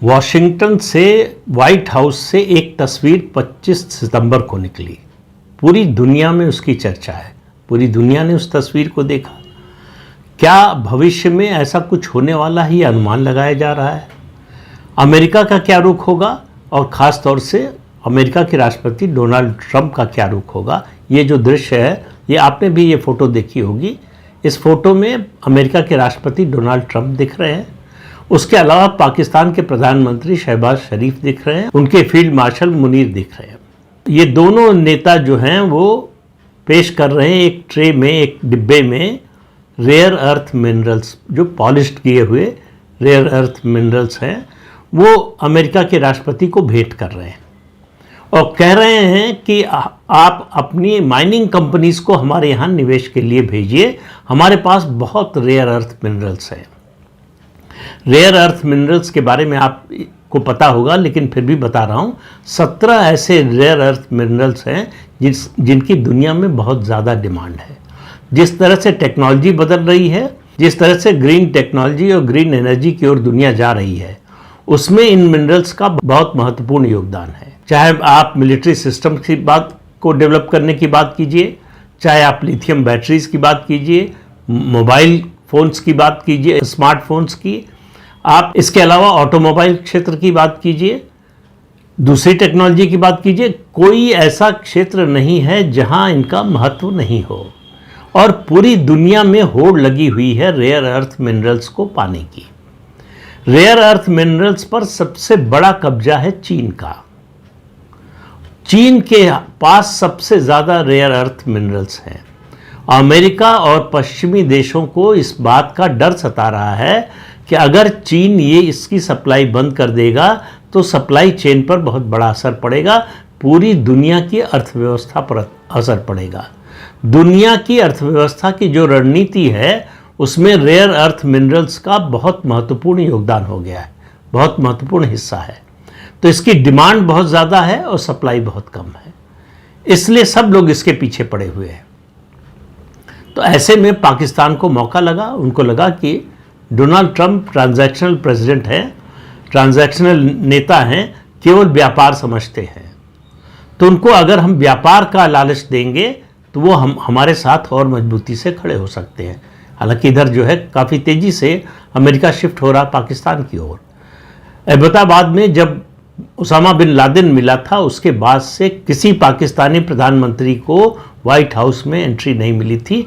Washington से white house से एक तस्वीर 25 सितंबर को निकली। पूरी दुनिया में उसकी चर्चा है, पूरी दुनिया ने उस तस्वीर को देखा। क्या भविष्य में ऐसा कुछ होने वाला ही अनुमान लगाया जा रहा है? अमेरिका का क्या रुख होगा और ख़ास तौर से अमेरिका के राष्ट्रपति डोनाल्ड ट्रंप का क्या रुख होगा? ये जो दृश्य है, ये आपने भी ये फ़ोटो देखी होगी। इस फोटो में अमेरिका के राष्ट्रपति डोनाल्ड ट्रंप दिख रहे हैं। उसके अलावा पाकिस्तान के प्रधानमंत्री शहबाज शरीफ दिख रहे हैं, उनके फील्ड मार्शल मुनीर दिख रहे हैं। ये दोनों नेता जो हैं वो पेश कर रहे हैं एक ट्रे में, एक डिब्बे में रेयर अर्थ मिनरल्स, जो पॉलिश्ड किए हुए रेयर अर्थ मिनरल्स हैं, वो अमेरिका के राष्ट्रपति को भेंट कर रहे हैं और कह रहे हैं कि आप अपनी माइनिंग कंपनीज को हमारे यहाँ निवेश के लिए भेजिए, हमारे पास बहुत रेयर अर्थ मिनरल्स हैं। रेयर अर्थ मिनरल्स के बारे में आपको पता होगा, लेकिन फिर भी बता रहा हूँ। 17 ऐसे रेयर अर्थ मिनरल्स हैं जिनकी दुनिया में बहुत ज़्यादा डिमांड है। जिस तरह से टेक्नोलॉजी बदल रही है, जिस तरह से ग्रीन टेक्नोलॉजी और ग्रीन एनर्जी की ओर दुनिया जा रही है, उसमें इन मिनरल्स का बहुत महत्वपूर्ण योगदान है। चाहे आप मिलिट्री सिस्टम की बात को डेवलप करने की बात कीजिए, चाहे आप लिथियम बैटरीज की बात कीजिए, मोबाइल फ़ोन्स की बात कीजिए, स्मार्टफोन्स की, आप इसके अलावा ऑटोमोबाइल क्षेत्र की बात कीजिए, दूसरी टेक्नोलॉजी की बात कीजिए, कोई ऐसा क्षेत्र नहीं है जहां इनका महत्व नहीं हो। और पूरी दुनिया में होड़ लगी हुई है रेयर अर्थ मिनरल्स को पाने की। रेयर अर्थ मिनरल्स पर सबसे बड़ा कब्जा है चीन का। चीन के पास सबसे ज़्यादा रेयर अर्थ मिनरल्स हैं। अमेरिका और पश्चिमी देशों को इस बात का डर सता रहा है कि अगर चीन ये इसकी सप्लाई बंद कर देगा तो सप्लाई चेन पर बहुत बड़ा असर पड़ेगा, पूरी दुनिया की अर्थव्यवस्था पर असर पड़ेगा। दुनिया की अर्थव्यवस्था की जो रणनीति है उसमें रेयर अर्थ मिनरल्स का बहुत महत्वपूर्ण योगदान हो गया है, बहुत महत्वपूर्ण हिस्सा है। तो इसकी डिमांड बहुत ज़्यादा है और सप्लाई बहुत कम है, इसलिए सब लोग इसके पीछे पड़े हुए हैं। तो ऐसे में पाकिस्तान को मौका लगा, उनको लगा कि डोनाल्ड ट्रंप ट्रांजैक्शनल प्रेसिडेंट हैं, ट्रांजैक्शनल नेता हैं, केवल व्यापार समझते हैं। तो उनको अगर हम व्यापार का लालच देंगे तो वो हमारे साथ और मजबूती से खड़े हो सकते हैं। हालांकि इधर जो है काफ़ी तेज़ी से अमेरिका शिफ्ट हो रहा पाकिस्तान की ओर। एबटाबाद में जब उसामा बिन लादेन मिला था, उसके बाद से किसी पाकिस्तानी प्रधानमंत्री को व्हाइट हाउस में एंट्री नहीं मिली थी।